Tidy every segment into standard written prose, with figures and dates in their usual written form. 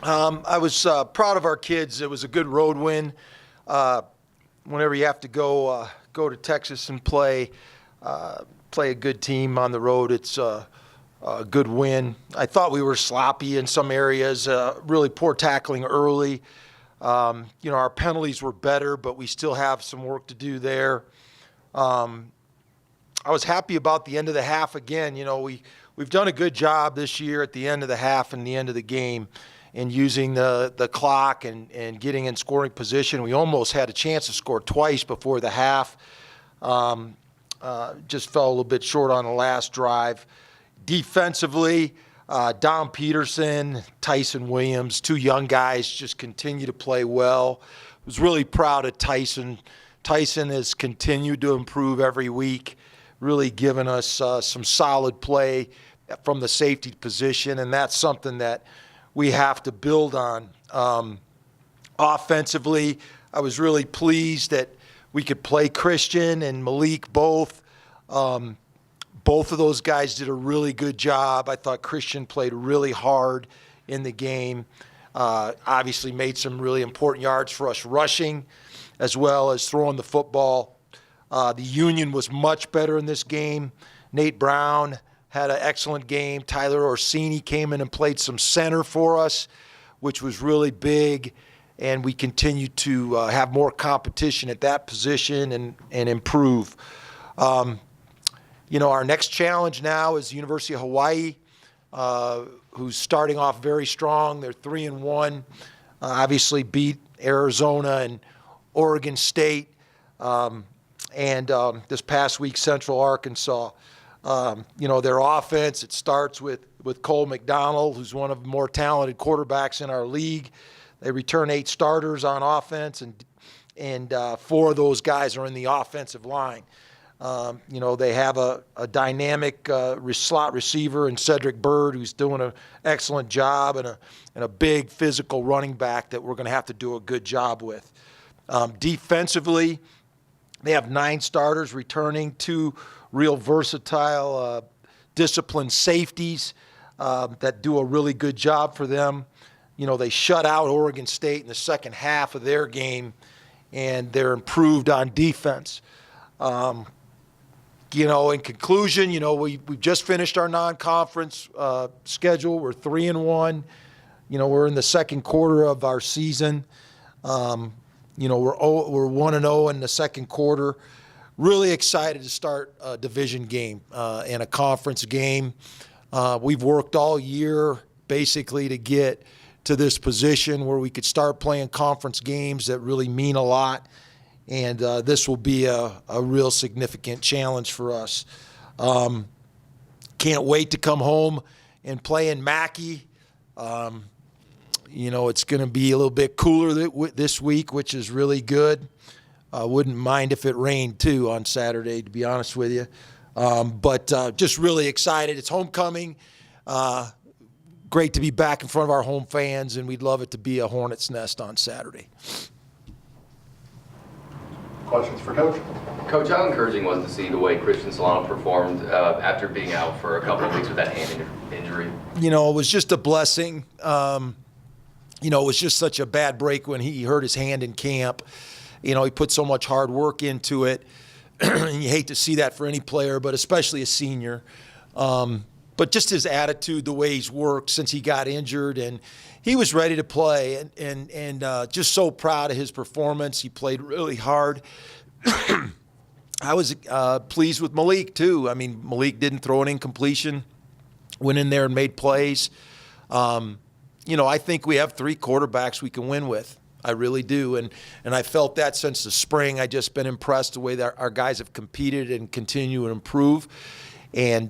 I was proud of our kids. It was a good road win. Whenever you have to go to Texas and play a good team on the road, it's a good win. I thought we were sloppy in some areas, really poor tackling early. Our penalties were better, but we still have some work to do there. I was happy about the end of the half again. We've done a good job this year at the end of the half and the end of the game in using the clock and getting in scoring position. We almost had a chance to score twice before the half. Just fell a little bit short on the last drive. Defensively, Dom Peterson, Tyson Williams, two young guys just continue to play well. I was really proud of Tyson. Tyson has continued to improve every week, really given us some solid play from the safety position, and that's something that we have to build on. Offensively, I was really pleased that we could play Christian and Malik both. Both of those guys did a really good job. I thought Christian played really hard in the game. Obviously made some really important yards for us rushing as well as throwing the football. The Union was much better in this game. Nate Brown had an excellent game. Tyler Orsini came in and played some center for us, which was really big. And we continue to have more competition at that position and improve. Our next challenge now is the University of Hawaii, who's starting off very strong. They're 3-1. Obviously beat Arizona and Oregon State. And this past week, Central Arkansas. Their offense, it starts with Cole McDonald, who's one of the more talented quarterbacks in our league. They return 8 starters on offense, and 4 of those guys are in the offensive line. They have a dynamic slot receiver in Cedric Bird, who's doing an excellent job, and a big physical running back that we're going to have to do a good job with. Defensively, they have 9 starters returning, 2 real versatile, disciplined safeties that do a really good job for them. They shut out Oregon State in the second half of their game, and they're improved on defense. In conclusion, we've just finished our non-conference schedule. We're 3-1. We're in the second quarter of our season. We're 1-0 in the second quarter. Really excited to start a division game and a conference game. We've worked all year basically to get to this position where we could start playing conference games that really mean a lot. And this will be a real significant challenge for us. Can't wait to come home and play in Mackey. It's going to be a little bit cooler this week, which is really good. I wouldn't mind if it rained, too, on Saturday, to be honest with you. But just really excited. It's homecoming. Great to be back in front of our home fans, and we'd love it to be a hornet's nest on Saturday. Questions for Coach? Coach, how encouraging was to see the way Christian Solano performed after being out for a couple of weeks with that hand injury? It was just a blessing. It was just such a bad break when he hurt his hand in camp. He put so much hard work into it. And you hate to see that for any player, but especially a senior. But just his attitude, the way he's worked since he got injured, and he was ready to play, and just so proud of his performance. He played really hard. I was pleased with Malik, too. I mean, Malik didn't throw an incompletion, went in there and made plays. I think we have 3 quarterbacks we can win with. I really do, and I felt that since the spring. I just been impressed the way that our guys have competed and continue to improve. And,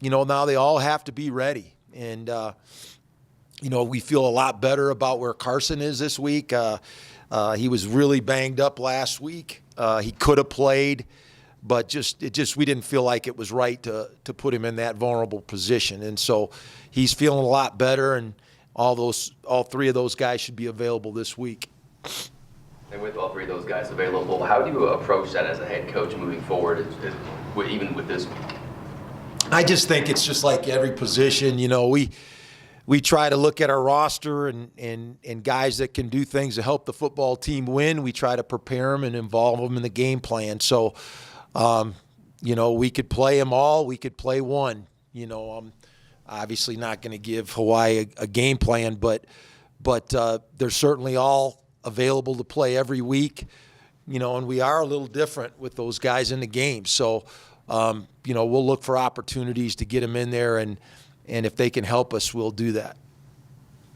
now they all have to be ready. And, we feel a lot better about where Carson is this week. He was really banged up last week. He could have played, but we didn't feel like it was right to put him in that vulnerable position. And so he's feeling a lot better, and all 3 of those guys should be available this week. And with all 3 of those guys available, how do you approach that as a head coach moving forward, even with this week? I just think it's just like every position. we try to look at our roster and guys that can do things to help the football team win. We try to prepare them and involve them in the game plan. So, we could play them all. We could play one. I'm obviously not going to give Hawai a game plan, but they're certainly all available to play every week. And we are a little different with those guys in the game. So, we'll look for opportunities to get them in there, and if they can help us, we'll do that.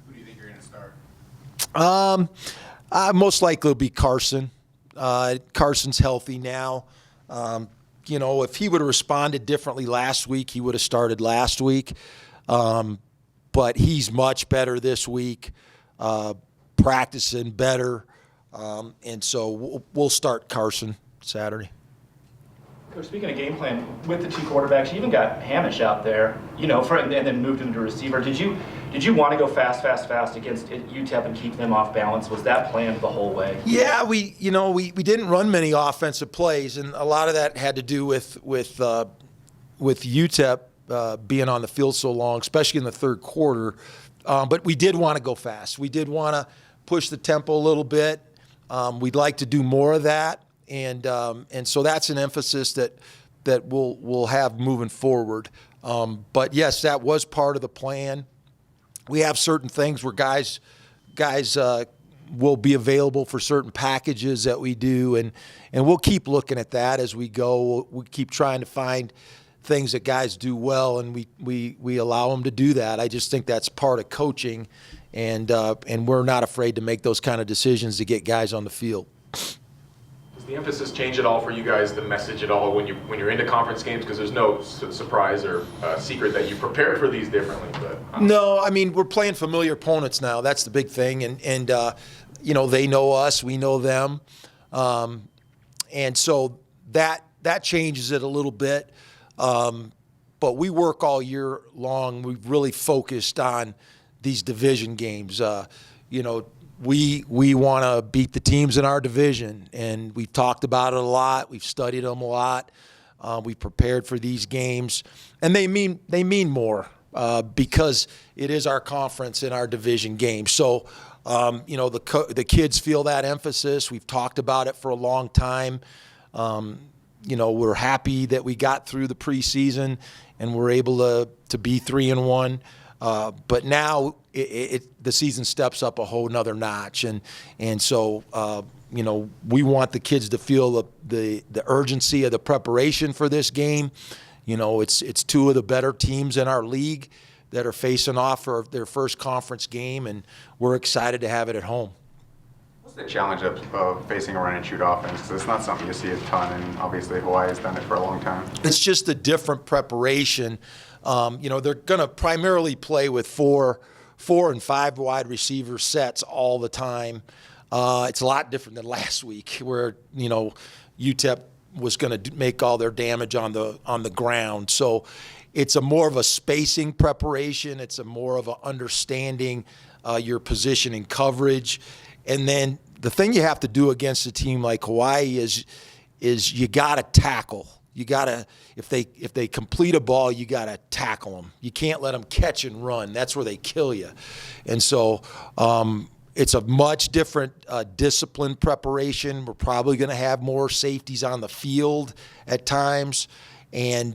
Who do you think you're going to start? Most likely it'll be Carson. Carson's healthy now. If he would have responded differently last week, he would have started last week. But he's much better this week, practicing better. And so we'll start Carson Saturday. Coach, speaking of game plan, with the two quarterbacks, you even got Hamish out there, and then moved him to receiver. Did you want to go fast against UTEP and keep them off balance? Was that planned the whole way? Yeah, we didn't run many offensive plays, and a lot of that had to do with UTEP being on the field so long, especially in the third quarter. But we did want to go fast. We did want to push the tempo a little bit. We'd like to do more of that. And so that's an emphasis that we'll have moving forward. But yes, that was part of the plan. We have certain things where guys will be available for certain packages that we do, and we'll keep looking at that as we go. We keep trying to find things that guys do well, and we allow them to do that. I just think that's part of coaching, and we're not afraid to make those kind of decisions to get guys on the field. Does the emphasis change at all for you guys, the message at all when you're into conference games? Because there's no surprise or secret that you prepared for these differently. But No, I mean, we're playing familiar opponents now. That's the big thing, and they know us, we know them, and so that changes it a little bit. But we work all year long. We've really focused on these division games. We want to beat the teams in our division, and we've talked about it a lot. We've studied them a lot. We've prepared for these games, and they mean more because it is our conference in our division game. So, the kids feel that emphasis. We've talked about it for a long time. We're happy that we got through the preseason and we're able to be 3-1. But now the season steps up a whole nother notch, and so we want the kids to feel the urgency of the preparation for this game. It's two of the better teams in our league that are facing off for their first conference game, and we're excited to have it at home. What's the challenge of facing a run and shoot offense? Because it's not something you see a ton, and obviously Hawaii has done it for a long time. It's just a different preparation. They're going to primarily play with four and five wide receiver sets all the time. It's a lot different than last week, where UTEP was going to make all their damage on the ground. So it's a more of a spacing preparation. It's a more of a understanding your position and coverage. And then the thing you have to do against a team like Hawaii is you got to tackle. You got to, if they complete a ball, you got to tackle them. You can't let them catch and run. That's where they kill you. And so it's a much different discipline preparation. We're probably going to have more safeties on the field at times. And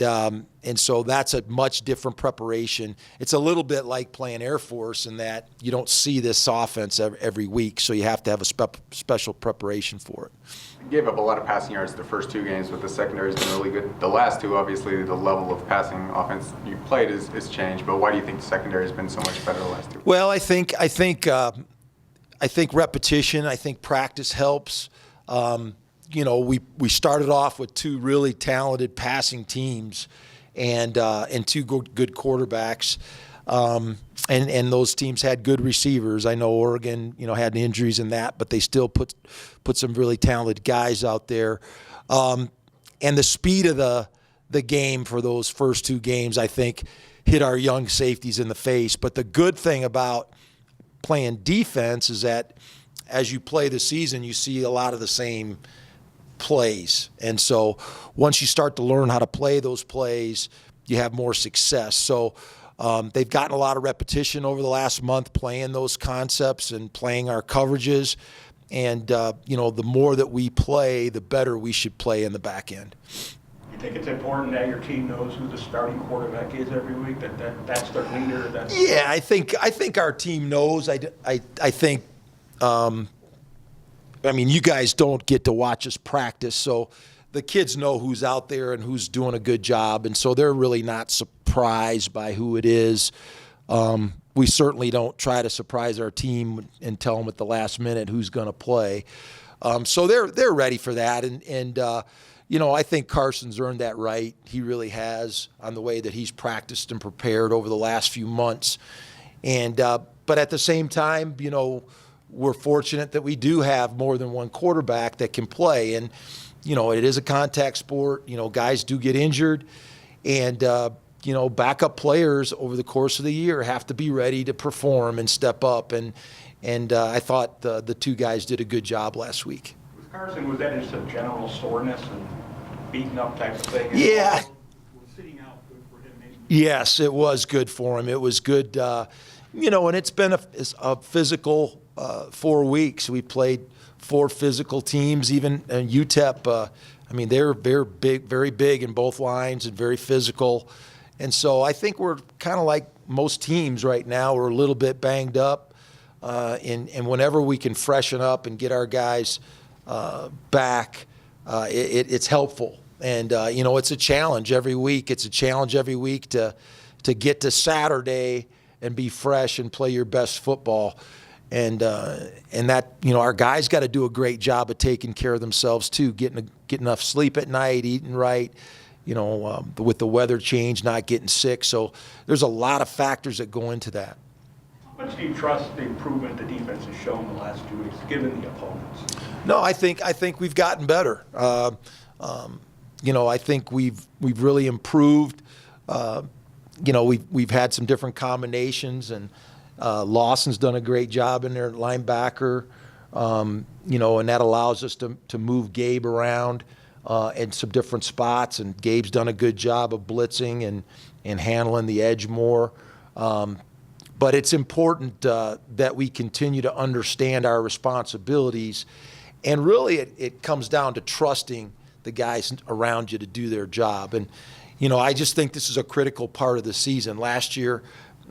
so that's a much different preparation. It's a little bit like playing Air Force in that you don't see this offense every week, so you have to have a special preparation for it. You gave up a lot of passing yards the first two games, but the secondary has been really good. The last two, obviously, the level of passing offense you played has changed. But why do you think the secondary has been so much better the last two? Well, I think repetition. I think practice helps. We started off with two really talented passing teams, and two good quarterbacks, and those teams had good receivers. I know Oregon, had injuries in that, but they still put some really talented guys out there, and the speed of the game for those first two games, I think, hit our young safeties in the face. But the good thing about playing defense is that as you play the season, you see a lot of the same plays. And so once you start to learn how to play those plays, you have more success. So They've gotten a lot of repetition over the last month playing those concepts and playing our coverages. And, the more that we play, the better we should play in the back end. You think it's important that your team knows who the starting quarterback is every week, that's their leader? Yeah, I think our team knows. I think, you guys don't get to watch us practice, so the kids know who's out there and who's doing a good job, and so they're really not surprised by who it is. We certainly don't try to surprise our team and tell them at the last minute who's going to play. So they're ready for that, and I think Carson's earned that right. He really has, on the way that he's practiced and prepared over the last few months. And but at the same time, we're fortunate that we do have more than one quarterback that can play. And it is a contact sport. Guys do get injured, and backup players over the course of the year have to be ready to perform and step up. And I thought the two guys did a good job last week. With Carson, was that just a general soreness and beaten up type of thing? Yeah. Was sitting out good for him maybe? Yes, it was good for him. It was good, and it's been a physical 4 weeks. We played 4 physical teams. Even UTEP, they're big, very big in both lines and very physical. And so I think we're kind of like most teams right now. We're a little bit banged up, and whenever we can freshen up and get our guys back, it's helpful. And it's a challenge every week. It's a challenge every week to get to Saturday and be fresh and play your best football. And that our guys got to do a great job of taking care of themselves too, getting enough sleep at night, eating right. With the weather change, not getting sick. So there's a lot of factors that go into that. How much do you trust the improvement the defense has shown the last 2 weeks, given the opponents? No, I think we've gotten better. I think we've really improved. We've had some different combinations, and Lawson's done a great job in their linebacker. And that allows us to move Gabe around in some different spots, and Gabe's done a good job of blitzing and handling the edge more. But it's important that we continue to understand our responsibilities, and really it comes down to trusting the guys around you to do their job. And, I just think this is a critical part of the season. Last year,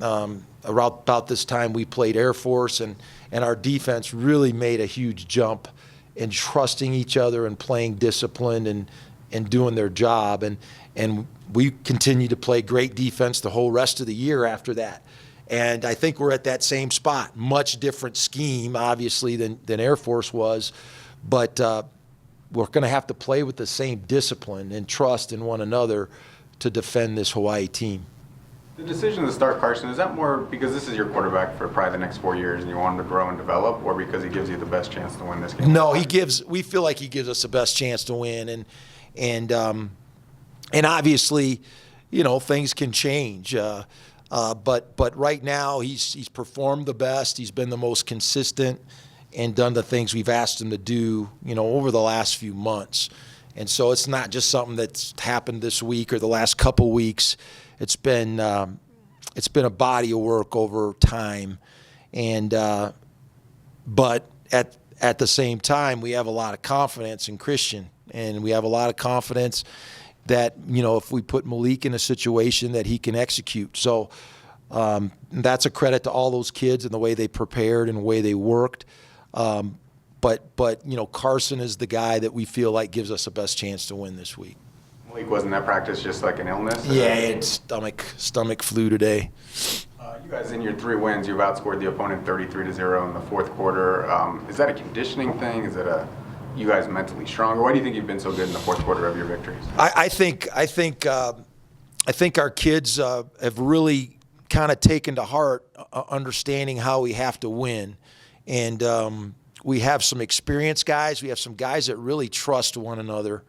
around about this time, we played Air Force, and our defense really made a huge jump in trusting each other and playing disciplined and doing their job. And we continue to play great defense the whole rest of the year after that. And I think we're at that same spot. Much different scheme, obviously, than Air Force was. But we're going to have to play with the same discipline and trust in one another to defend this Hawaii team. The decision to start Carson, is that more because this is your quarterback for probably the next 4 years and you want him to grow and develop, or because he gives you the best chance to win this game? No, we feel like he gives us the best chance to win. And obviously, things can change. But right now he's performed the best. He's been the most consistent and done the things we've asked him to do, over the last few months. And so it's not just something that's happened this week or the last couple weeks. It's been a body of work over time. And but at the same time, we have a lot of confidence in Christian, and we have a lot of confidence that, if we put Malik in a situation that he can execute. So that's a credit to all those kids and the way they prepared and the way they worked. But Carson is the guy that we feel like gives us the best chance to win this week. Malik, wasn't that practice just like an illness? Yeah, it's stomach flu today. You guys, in your 3 wins, you've outscored the opponent 33-0 in the fourth quarter. Is that a conditioning thing? Is it you guys mentally stronger? Why do you think you've been so good in the fourth quarter of your victories? I think our kids have really kind of taken to heart understanding how we have to win, and we have some experienced guys. We have some guys that really trust one another,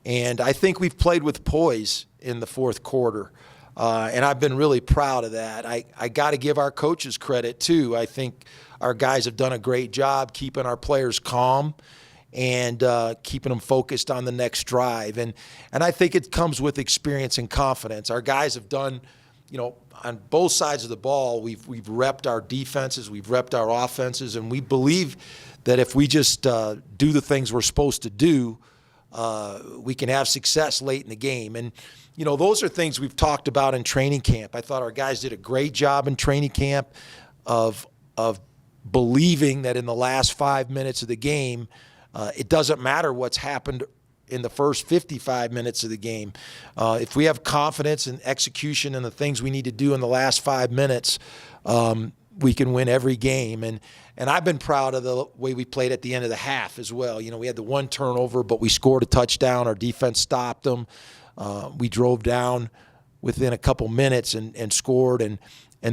and I think we've played with poise in the fourth quarter, and I've been really proud of that. I got to give our coaches credit too. I think our guys have done a great job keeping our players calm and keeping them focused on the next drive. And I think it comes with experience and confidence. Our guys have done on both sides of the ball, we've repped our defenses, we've repped our offenses, and we believe that if we just do the things we're supposed to do, we can have success late in the game. And, those are things we've talked about in training camp. I thought our guys did a great job in training camp of believing that in the last 5 minutes of the game, it doesn't matter what's happened in the first 55 minutes of the game. If we have confidence and execution in the things we need to do in the last 5 minutes, we can win every game. And I've been proud of the way we played at the end of the half as well. We had the one turnover, but we scored a touchdown. Our defense stopped them. We drove down within a couple minutes and scored. And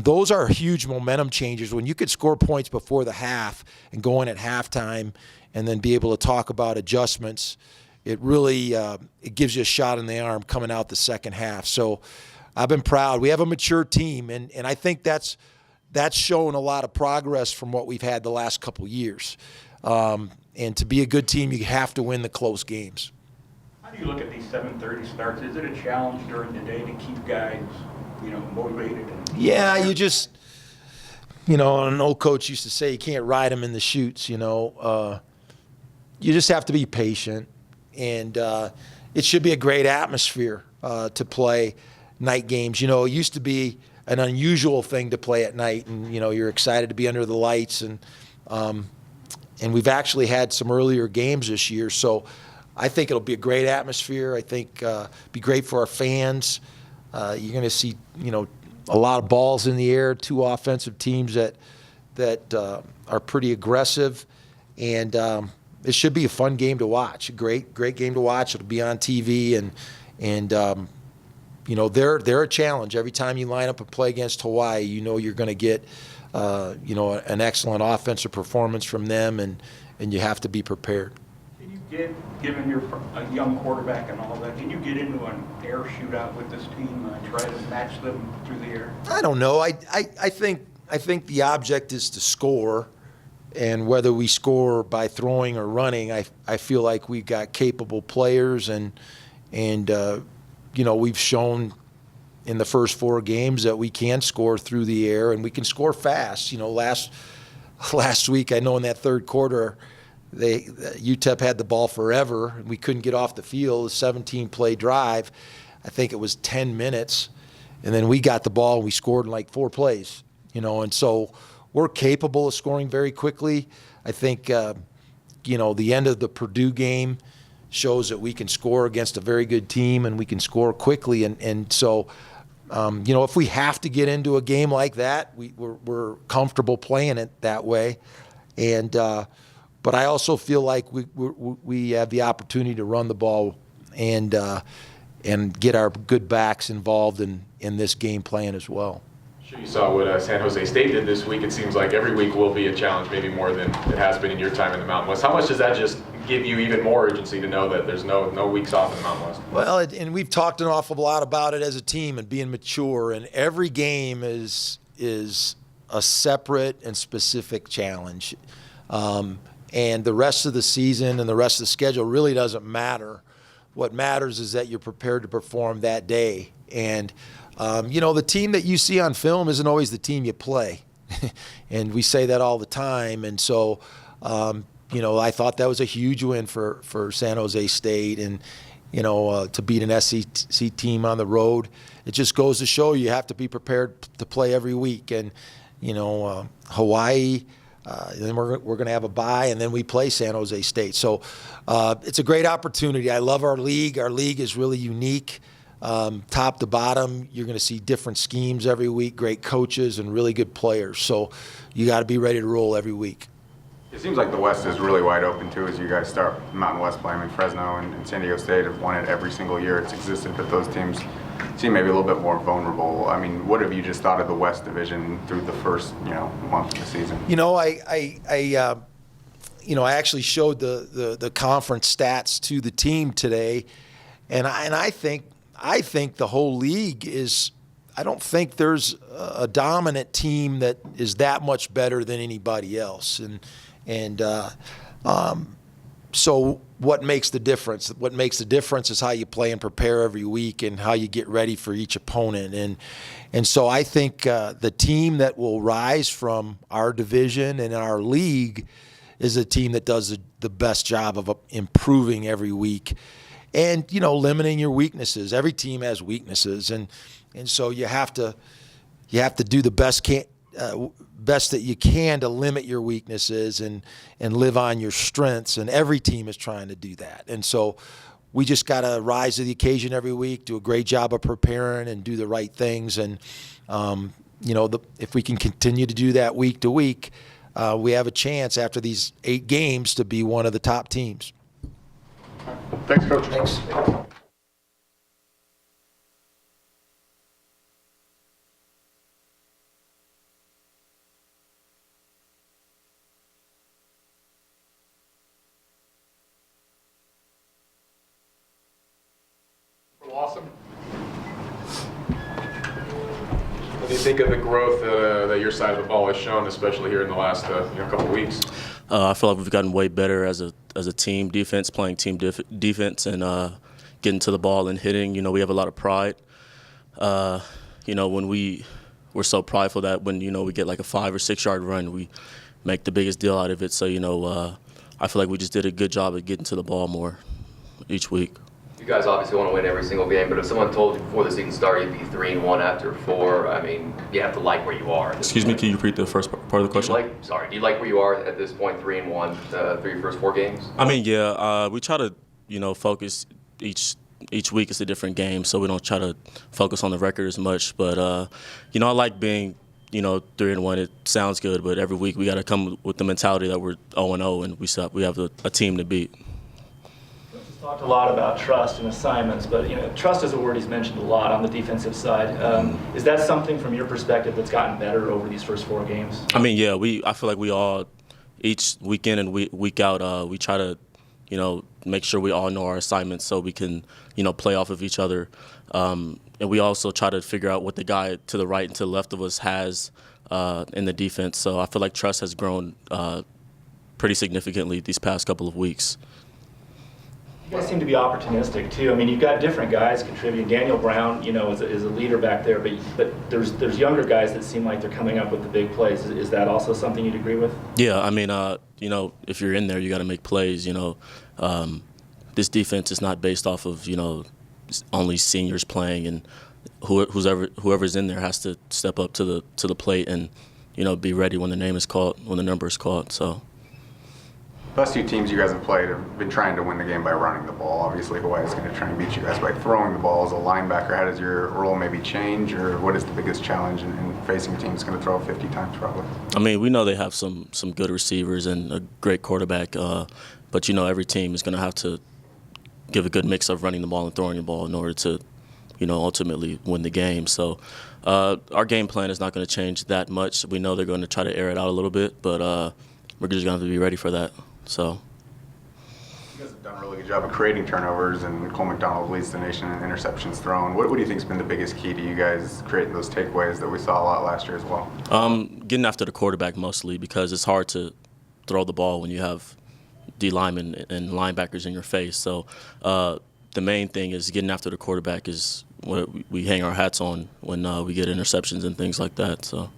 those are huge momentum changers. When you could score points before the half and go in at halftime and then be able to talk about adjustments, it really it gives you a shot in the arm coming out the second half. So I've been proud. We have a mature team, and I think that's shown a lot of progress from what we've had the last couple years. And to be a good team, you have to win the close games. How do you look at these 7:30 starts? Is it a challenge during the day to keep guys, motivated? Yeah, you just, an old coach used to say you can't ride them in the chutes, You just have to be patient. And it should be a great atmosphere to play night games. It used to be an unusual thing to play at night, and you're excited to be under the lights. And we've actually had some earlier games this year, so I think it'll be a great atmosphere. I think be great for our fans. You're going to see a lot of balls in the air, two offensive teams that are pretty aggressive, and it should be a fun game to watch. A great game to watch. It'll be on TV, and they're a challenge. Every time you line up and play against Hawaii, you're going to get an excellent offensive performance from them, and you have to be prepared. Can you given you're a young quarterback and all that, can you get into an air shootout with this team and try to match them through the air? I don't know. I think the object is to score. And whether we score by throwing or running, I feel like we've got capable players, and we've shown in the first 4 games that we can score through the air and we can score fast. Last week, I know in that third quarter, UTEP had the ball forever and we couldn't get off the field. A 17-play drive, I think it was 10 minutes, and then we got the ball and we scored in like 4 plays. And so we're capable of scoring very quickly. I think, the end of the Purdue game shows that we can score against a very good team and we can score quickly. And so, if we have to get into a game like that, we're comfortable playing it that way. And but I also feel like we have the opportunity to run the ball and get our good backs involved in this game plan as well. Sure, you saw what San Jose State did this week. It seems like every week will be a challenge, maybe more than it has been in your time in the Mountain West. How much does that just give you even more urgency to know that there's no weeks off in the Mountain West? Well, and we've talked an awful lot about it as a team and being mature, and every game is a separate and specific challenge. And the rest of the season and the rest of the schedule really doesn't matter. What matters is that you're prepared to perform that day. And the team that you see on film isn't always the team you play. And we say that all the time. And so, I thought that was a huge win for San Jose State. And, to beat an SEC team on the road, it just goes to show you have to be prepared to play every week. And, Hawaii, then we're going to have a bye, and then we play San Jose State. So it's a great opportunity. I love our league. Our league is really unique. Top to bottom, you're going to see different schemes every week, great coaches, and really good players. So you got to be ready to roll every week. It seems like the West is really wide open, too, as you guys start Mountain West play. I mean, Fresno and San Diego State have won it every single year it's existed, but those teams seem maybe a little bit more vulnerable. I mean, what have you just thought of the West Division through the first, month of the season? I actually showed the conference stats to the team today, and I think the whole league is. I don't think there's a dominant team that is that much better than anybody else, and so what makes the difference. What makes the difference is how you play and prepare every week and how you get ready for each opponent. And so I think the team that will rise from our division and our league is a team that does the best job of improving every week and, limiting your weaknesses. Every team has weaknesses, and so you have to do the best that you can to limit your weaknesses and live on your strengths, and every team is trying to do that. And so we just got to rise to the occasion every week, do a great job of preparing and do the right things. And, if we can continue to do that week to week, we have a chance after these 8 games to be one of the top teams. Thanks, Coach. Thanks. Lawson. What do you think of the growth that your side of the ball has shown, especially here in the last couple of weeks? I feel like we've gotten way better as a team defense, playing team defense and getting to the ball and hitting. We have a lot of pride. When we're so prideful that when we get like a 5 or 6 yard run, we make the biggest deal out of it. So I feel like we just did a good job of getting to the ball more each week. You guys obviously want to win every single game, but if someone told you before the season started you'd be 3-1 after 4, I mean, you have to like where you are. Excuse me, can you repeat the first part of the question? Do you like where you are at this point, 3-1 through your first 4 games? I mean, yeah, we try to, focus each week is a different game, so we don't try to focus on the record as much. But, I like being, 3-1. It sounds good, but every week we got to come with the mentality that we're 0-0 and we have a team to beat. Talked a lot about trust and assignments, but trust is a word he's mentioned a lot on the defensive side. Is that something from your perspective that's gotten better over these first 4 games? I mean, yeah, I feel like we all, each week in and week out, we try to, make sure we all know our assignments so we can, play off of each other. And we also try to figure out what the guy to the right and to the left of us has in the defense. So I feel like trust has grown pretty significantly these past couple of weeks. You guys seem to be opportunistic too. I mean, you've got different guys contributing. Daniel Brown, is a leader back there, but there's younger guys that seem like they're coming up with the big plays. Is that also something you'd agree with? Yeah, I mean, if you're in there, you got to make plays. This defense is not based off of only seniors playing, and whoever's in there has to step up to the plate and be ready when the name is called, when the number is called. So. The last 2 teams you guys have played have been trying to win the game by running the ball. Obviously, Hawai is going to try and beat you guys by throwing the ball. As a linebacker, how does your role maybe change, or what is the biggest challenge in facing a team that's going to throw 50 times probably? I mean, we know they have some good receivers and a great quarterback, but every team is going to have to give a good mix of running the ball and throwing the ball in order to, ultimately win the game. So our game plan is not going to change that much. We know they're going to try to air it out a little bit, but we're just going to have to be ready for that. So. You guys have done a really good job of creating turnovers, and Cole McDonald leads the nation in interceptions thrown. What do you think has been the biggest key to you guys creating those takeaways that we saw a lot last year as well? Getting after the quarterback mostly, because it's hard to throw the ball when you have D linemen and linebackers in your face. So the main thing is getting after the quarterback is what we hang our hats on when we get interceptions and things like that. So.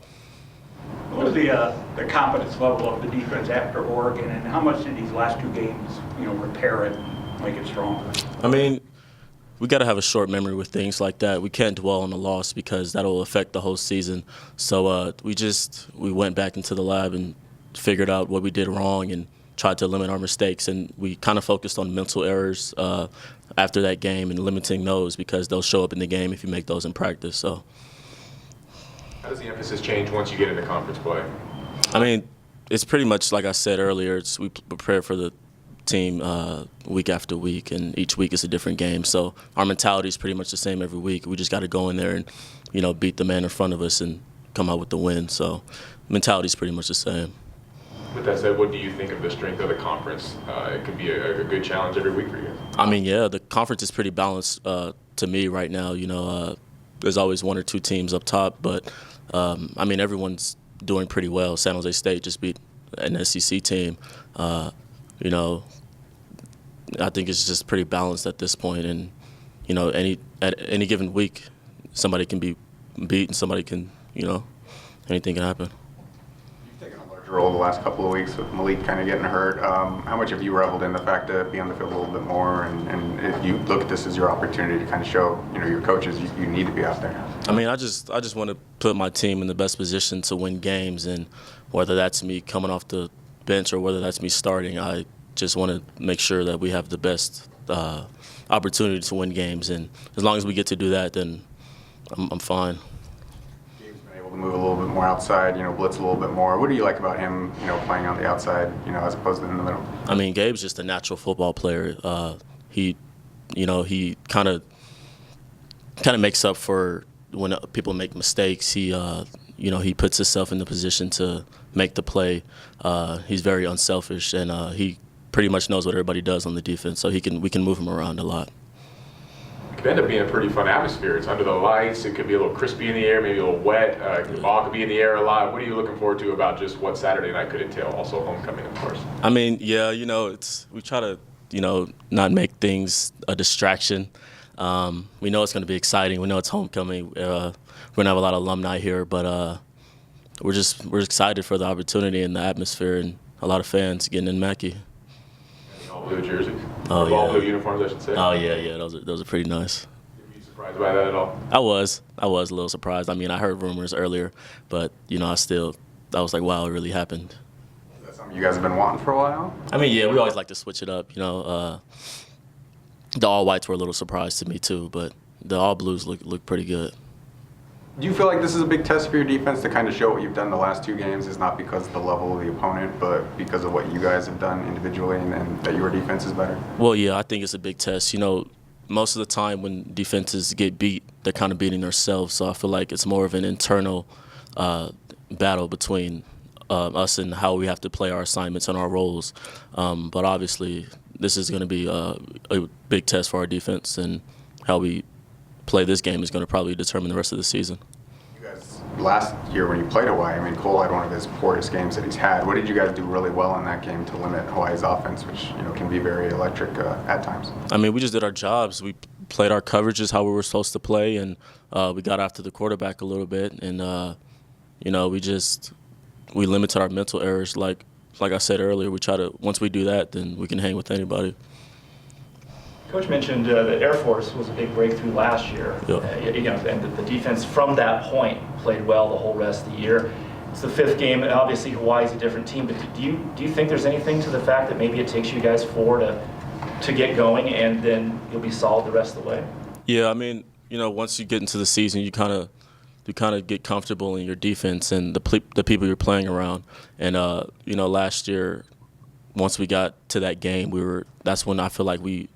What was the confidence level of the defense after Oregon, and how much did these last 2 games, repair it and make it stronger? I mean, we got to have a short memory with things like that. We can't dwell on the loss because that'll affect the whole season. So we went back into the lab and figured out what we did wrong and tried to limit our mistakes. And we kind of focused on mental errors after that game and limiting those because they'll show up in the game if you make those in practice. So. How does the emphasis change once you get into conference play? I mean, it's pretty much like I said earlier. We prepare for the team week after week, and each week is a different game. So our mentality is pretty much the same every week. We just got to go in there and beat the man in front of us and come out with the win. So mentality is pretty much the same. With that said, what do you think of the strength of the conference? It could be a good challenge every week for you guys. I mean, yeah, the conference is pretty balanced to me right now. There's always 1 or 2 teams up top, but I mean, everyone's doing pretty well. San Jose State just beat an SEC team. I think it's just pretty balanced at this point. And at any given week, somebody can be beat and somebody can, anything can happen. You've taken a larger role the last couple of weeks with Malik kind of getting hurt. How much have you reveled in the fact to be on the field a little bit more, and if you look at this as your opportunity to kind of show, your coaches you need to be out there? I mean, I just want to put my team in the best position to win games, and whether that's me coming off the bench or whether that's me starting, I just want to make sure that we have the best opportunity to win games, and as long as we get to do that, then I'm fine. Gabe's been able to move a little bit more outside, blitz a little bit more. What do you like about him, playing on the outside, as opposed to in the middle? I mean, Gabe's just a natural football player. He kind of makes up for when people make mistakes. He puts himself in the position to make the play. He's very unselfish, and he pretty much knows what everybody does on the defense, so we can move him around a lot. It could end up being a pretty fun atmosphere. It's under the lights. It could be a little crispy in the air, maybe a little wet. The ball could be in the air a lot. What are you looking forward to about just what Saturday night could entail? Also homecoming, of course. I mean, yeah, we try to, not make things a distraction. We know it's going to be exciting. We know it's homecoming. We're going to have a lot of alumni here, but we're excited for the opportunity and the atmosphere and a lot of fans getting in Mackey. All blue jerseys. Oh, all yeah. blue uniforms, I should say. Oh yeah. Those are pretty nice. Were you surprised by that at all? I was a little surprised. I mean, I heard rumors earlier, but I was like, wow, it really happened. Is that something you guys have been wanting for a while? I mean, yeah, we always like to switch it up. The all whites were a little surprise to me too, but the all blues look pretty good. Do you feel like this is a big test for your defense to kind of show what you've done the last two games is not because of the level of the opponent, but because of what you guys have done individually and that your defense is better? Well, yeah, I think it's a big test. Most of the time when defenses get beat, they're kind of beating themselves. So I feel like it's more of an internal battle between us and how we have to play our assignments and our roles. But obviously, this is going to be a big test for our defense, and how we play this game is going to probably determine the rest of the season. You guys, last year when you played Hawaii, Cole had one of his poorest games that he's had. What did you guys do really well in that game to limit Hawaii's offense, which can be very electric at times? I mean, we just did our jobs. We played our coverages how we were supposed to play, and we got after the quarterback a little bit, and we limited our mental errors. Like I said earlier, we try to, once we do that, then we can hang with anybody. Coach mentioned the Air Force was a big breakthrough last year. Yep. And the defense from that point played well the whole rest of the year. It's the fifth game, and obviously Hawaii's a different team. But do you think there's anything to the fact that maybe it takes you guys 4 to get going, and then you'll be solid the rest of the way? Yeah, I mean, once you get into the season, you kind of get comfortable in your defense and the people you're playing around. And last year, once we got to that game, that's when I feel like we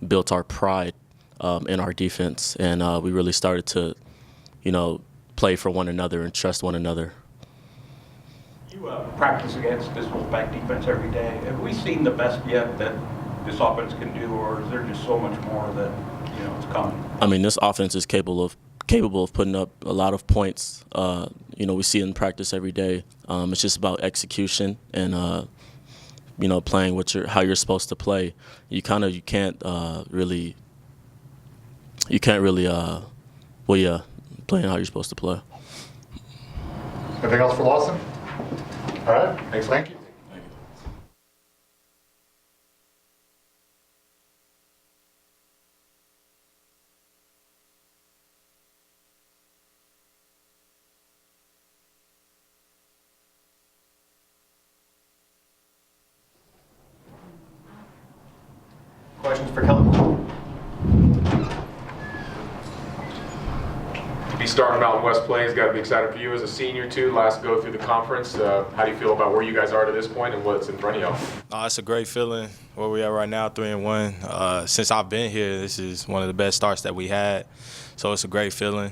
built our pride in our defense, and we really started to, play for one another and trust one another. You practice against this Wolfpack defense every day. Have we seen the best yet that this offense can do, or is there just so much more that it's coming? I mean, this offense is capable of putting up a lot of points. We see it in practice every day. It's just about execution and playing how you're supposed to play. You can't really playing how you're supposed to play. Anything else for Lawson? All right, thanks. Thank you. Questions for Kelton? To be starting Mountain West play has got to be exciting for you as a senior too. Last go through the conference. How do you feel about where you guys are to this point and what's in front of y'all? It's a great feeling where we are right now, 3-1. Since I've been here, this is one of the best starts that we had. So it's a great feeling.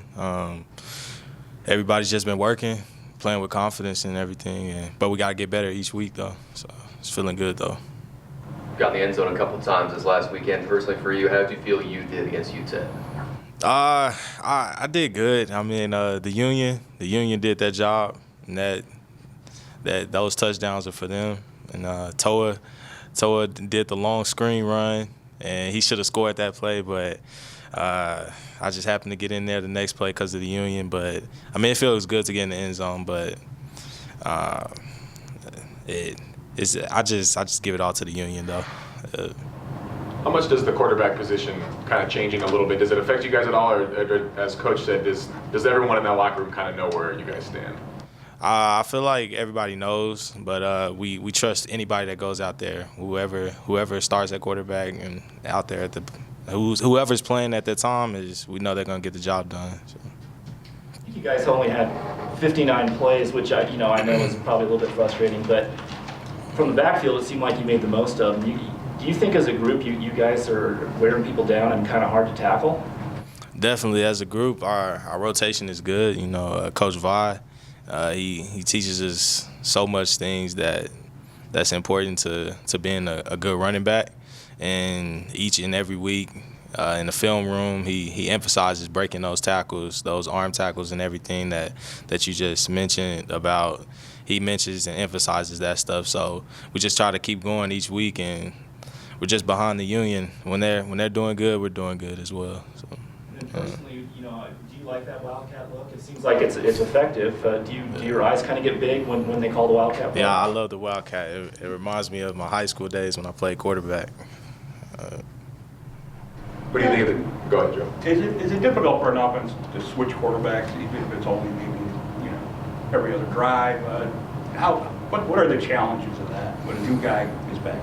Everybody's just been working, playing with confidence and everything. But we got to get better each week though. So it's feeling good though. Got in the end zone a couple times this last weekend. Personally for you, how did you feel you did against UTEP? I did good. I mean, the union did their job, and that those touchdowns are for them. And Toa Toa did the long screen run, and he should have scored that play, but I just happened to get in there the next play because of the union. But, I mean, it feels good to get in the end zone, but I just give it all to the union, though. How much does the quarterback position kind of changing a little bit? Does it affect you guys at all, or as Coach said, does everyone in that locker room kind of know where you guys stand? I feel like everybody knows, but we trust anybody that goes out there, whoever starts at quarterback and out there at whoever's playing at that time we know they're gonna get the job done. So. I think you guys only had 59 plays, which I know is probably a little bit frustrating, but from the backfield it seemed like you made the most of them. Do you think as a group you guys are wearing people down and kind of hard to tackle? Definitely, as a group, our rotation is good. Coach Vi, he teaches us so much things that's important to being a good running back. And each and every week in the film room, he emphasizes breaking those tackles, those arm tackles and everything that you just mentioned about. He mentions and emphasizes that stuff. So we just try to keep going each week, and we're just behind the union. When they're doing good, we're doing good as well. So, and personally, do you like that Wildcat look? It seems like it's effective. Do your eyes kind of get big when they call the Wildcat look? Yeah, I love the Wildcat. It reminds me of my high school days when I played quarterback. What do you think of it? Go ahead, Joe. Is it difficult for an offense to switch quarterbacks, even if it's only maybe every other drive? What are the challenges of that when a new guy is back?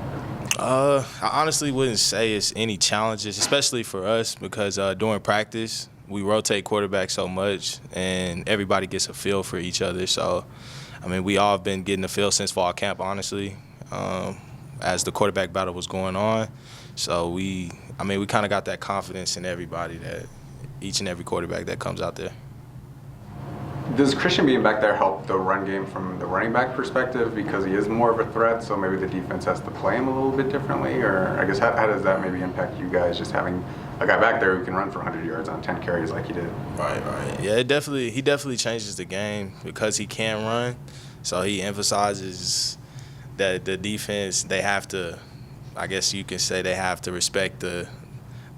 I honestly wouldn't say it's any challenges, especially for us, because during practice we rotate quarterbacks so much, and everybody gets a feel for each other. So, I mean, we all have been getting a feel since fall camp, honestly, as the quarterback battle was going on. So we kind of got that confidence in everybody, that each and every quarterback that comes out there. Does Christian being back there help the run game from the running back perspective, because he is more of a threat, so maybe the defense has to play him a little bit differently? Or I guess how does that maybe impact you guys, just having a guy back there who can run for 100 yards on 10 carries like he did? Right. Yeah, he definitely changes the game because he can run. So he emphasizes that the defense, they have to, I guess you could say, they have to respect the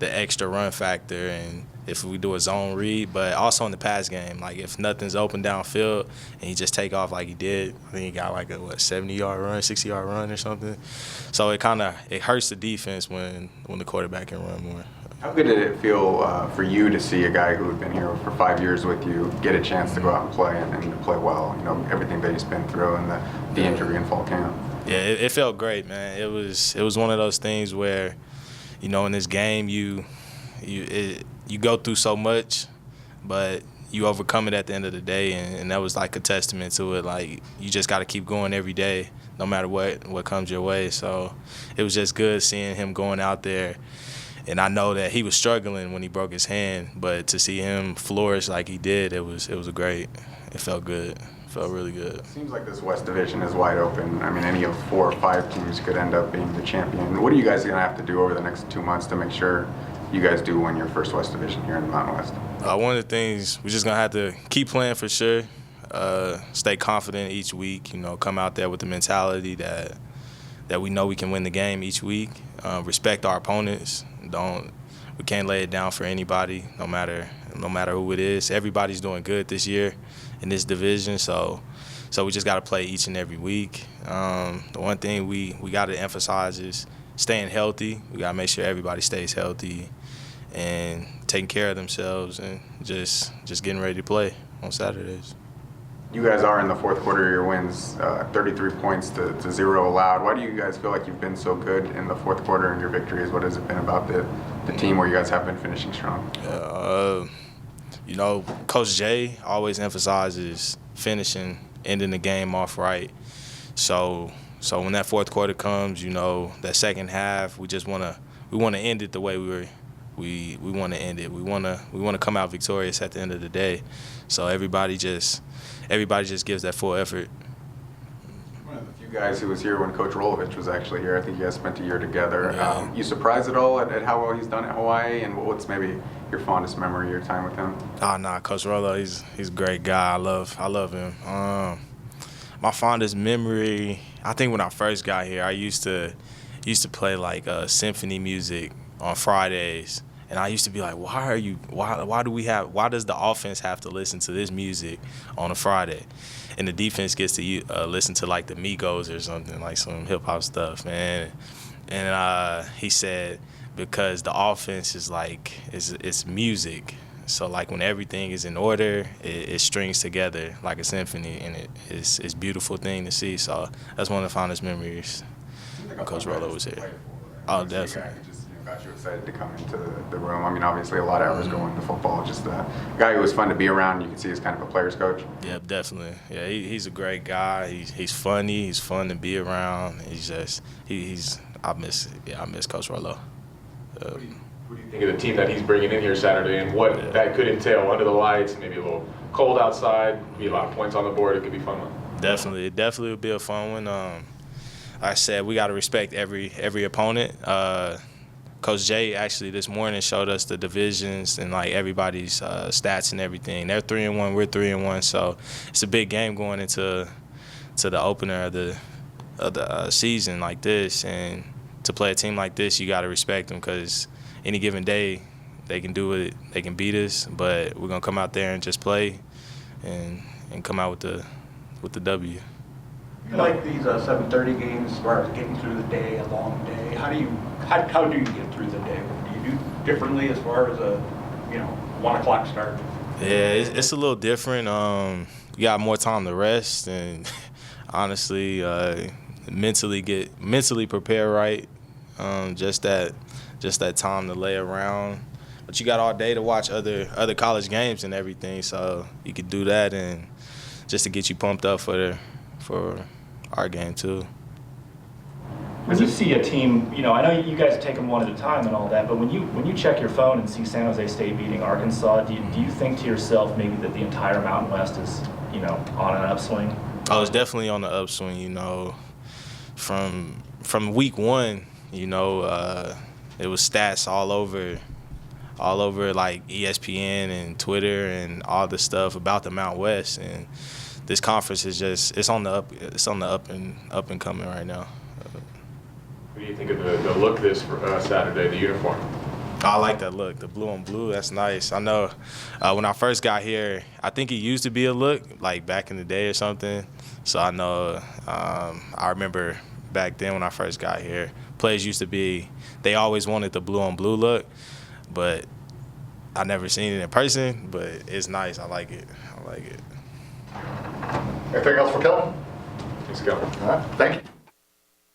extra run factor, and if we do a zone read, but also in the pass game, like if nothing's open downfield and he just take off like he did, I think he got like a 70-yard run, 60-yard run or something. So it hurts the defense when the quarterback can run more. How good did it feel for you to see a guy who had been here for 5 years with you get a chance to go out and play and to play well? Everything that he's been through and the injury in fall camp. Yeah, it felt great, man. It was one of those things where, in this game you go through so much, but you overcome it at the end of the day, and that was like a testament to it. Like, you just got to keep going every day, no matter what comes your way. So it was just good seeing him going out there, and I know that he was struggling when he broke his hand, but to see him flourish like he did, it was great. It felt good. It felt really good. Seems like this West Division is wide open. I mean, any of 4 or 5 teams could end up being the champion. What are you guys going to have to do over the next 2 months to make sure you guys do win your first West Division here in the Mountain West? One of the things, we're just going to have to keep playing for sure, stay confident each week, come out there with the mentality that we know we can win the game each week, respect our opponents. We can't lay it down for anybody, no matter who it is. Everybody's doing good this year in this division, so we just got to play each and every week. The one thing we got to emphasize is staying healthy. We got to make sure everybody stays healthy and taking care of themselves, and just getting ready to play on Saturdays. You guys are in the fourth quarter of your wins, 33 points to 0 allowed. Why do you guys feel like you've been so good in the fourth quarter in your victories? What has it been about the team where you guys have been finishing strong? Coach Jay always emphasizes finishing, ending the game off right. So when that fourth quarter comes, that second half, we want to end it the way we want to end it. We want to come out victorious at the end of the day. So everybody just gives that full effort. One of the few guys who was here when Coach Rolovich was actually here. I think you guys spent a year together. Yeah. You surprised at all at how well he's done at Hawaii, and what's maybe your fondest memory of your time with him? Coach Rolo, he's a great guy. I love him. My fondest memory, I think when I first got here, I used to used to play like symphony music on Fridays. And I used to be like, why does the offense have to listen to this music on a Friday? And the defense gets to listen to like the Migos or something, like some hip hop stuff, man. And he said, because the offense is like, it's music. So like when everything is in order, it strings together like a symphony, and it's a beautiful thing to see. So that's one of the fondest memories when Coach Rollo was here. Oh, definitely. Got you excited to come into the room. I mean, obviously a lot of hours going into football. Just a guy who was fun to be around. You can see he's kind of a player's coach. Yeah, definitely. Yeah, he's a great guy. He's funny. He's fun to be around. I miss Coach Rollo. What do you think of the team that he's bringing in here Saturday, and what that could entail under the lights? Maybe a little cold outside, be a lot of points on the board. It could be a fun one. Definitely, it definitely would be a fun one. Like I said, we got to respect every opponent. Coach Jay actually this morning showed us the divisions and like everybody's stats and everything. They're 3-1, we're 3-1, so it's a big game going into the opener of the season like this. And to play a team like this, you got to respect them, because any given day they can do it, they can beat us. But we're gonna come out there and just play and come out with the W. You like these 7:30 games as far as getting through the day, a long day? How do you get through the day? Do you do differently as far as a 1 o'clock start? Yeah, it's a little different. You got more time to rest and honestly mentally prepare right. Just that time to lay around. But you got all day to watch other college games and everything, so you could do that and just to get you pumped up for our game too. When you see a team, I know you guys take them one at a time and all that, but when you check your phone and see San Jose State beating Arkansas, do you think to yourself maybe that the entire Mountain West is, on an upswing? Oh, it's definitely on the upswing. From week one, it was stats all over like ESPN and Twitter and all the stuff about the Mountain West, and this conference is it's on the up and coming right now. What do you think of the look this Saturday, the uniform? I like that look, the blue on blue. That's nice. I know when I first got here, I think it used to be a look like back in the day or something. So I know I remember back then when I first got here, plays used to be, they always wanted the blue on blue look, but I never seen it in person. But it's nice. I like it. Anything else for Kelton? Thanks, Kelton. All right. Thank you.